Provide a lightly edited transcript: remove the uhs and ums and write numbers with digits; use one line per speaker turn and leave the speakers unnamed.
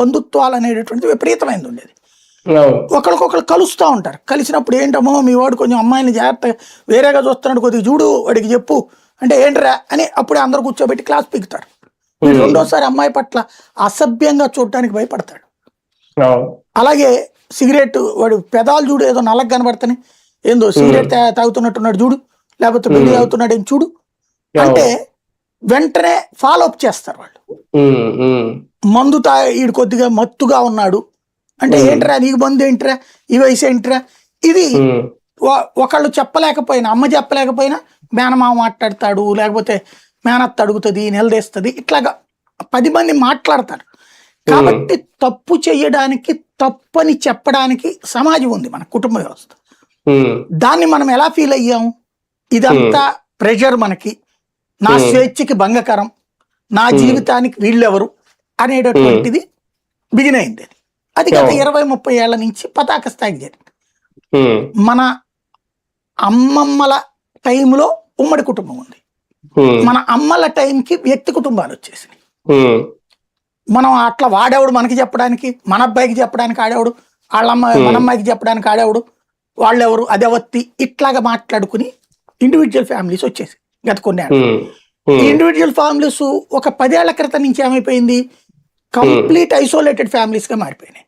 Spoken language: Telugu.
బంధుత్వాలు అనేటటువంటిది విపరీతమైనది ఉండేది. ఒకరికొకరు కలుస్తూ ఉంటారు. కలిసినప్పుడు ఏంటమ్మో మీ వాడు కొంచెం అమ్మాయిని జాగ్రత్తగా వేరేగా చూస్తున్నాడు, కొద్దిగా చూడు వాడికి చెప్పు అంటే ఏంటరా అని అప్పుడే అందరు కూర్చోబెట్టి క్లాస్ పీకుతారు. వీడు రెండోసారి అమ్మాయి పట్ల అసభ్యంగా చూడటానికి భయపడతాడు. అలాగే సిగరెట్ వాడు పెదాలు చూడు ఏదో నల్లగా కనబడతానే, ఏందో సిగరెట్ తాగుతున్నట్టున్నాడు చూడు, లేకపోతే బిడి తాగుతున్నాడు ఏం చూడు అంటే వెంటనే ఫాలో అప్ చేస్తారు వాళ్ళు. మందు ఈడు కొద్దిగా మత్తుగా ఉన్నాడు అంటే ఏంట్రా నీకు మందు ఏంట్రా, ఈ వయసు ఏంట్రా, ఇది ఒకళ్ళు చెప్పలేకపోయినా, అమ్మ చెప్పలేకపోయినా మేనమామ మాట్లాడతాడు, లేకపోతే మేనత్త అడుగుతుంది, నిలదీస్తుంది, ఇట్లాగా 10 మంది మాట్లాడతారు. కాబట్టి తప్పు చేయడానికి, తప్పని చెప్పడానికి సమాజం ఉంది, మన కుటుంబ వ్యవస్థ. దాన్ని మనం ఎలా ఫీల్ అయ్యాం, ఇదంతా ప్రెషర్ మనకి, నా స్వేచ్ఛకి భంగకరం, నా జీవితానికి వీళ్ళెవరు అనేటటువంటిది బిగిన్ అయింది. అది గత 20-30 ఏళ్ల నుంచి పతాక స్థాయికి జరిగింది. మన అమ్మమ్మల టైంలో ఉమ్మడి కుటుంబం ఉంది, మన అమ్మల టైంకి వ్యక్తి కుటుంబాలు వచ్చేసినాయి. మనం అట్లా వాడేవాడు మనకి చెప్పడానికి, మన అబ్బాయికి చెప్పడానికి ఆడేవాడు, వాళ్ళమ్మ మన అమ్మాయికి చెప్పడానికి ఆడేవాడు, వాళ్ళెవరు అదెవత్తి, ఇట్లాగా మాట్లాడుకుని ఇండివిజువల్ ఫ్యామిలీస్ వచ్చేసి గత కొన్ని ఏళ్ళు. ఈ ఇండివిజువల్ ఫ్యామిలీస్ ఒక 10 ఏళ్ల క్రితం నుంచి ఏమైపోయింది, కంప్లీట్ ఐసోలేటెడ్ ఫ్యామిలీస్ గా మారిపోయినాయి.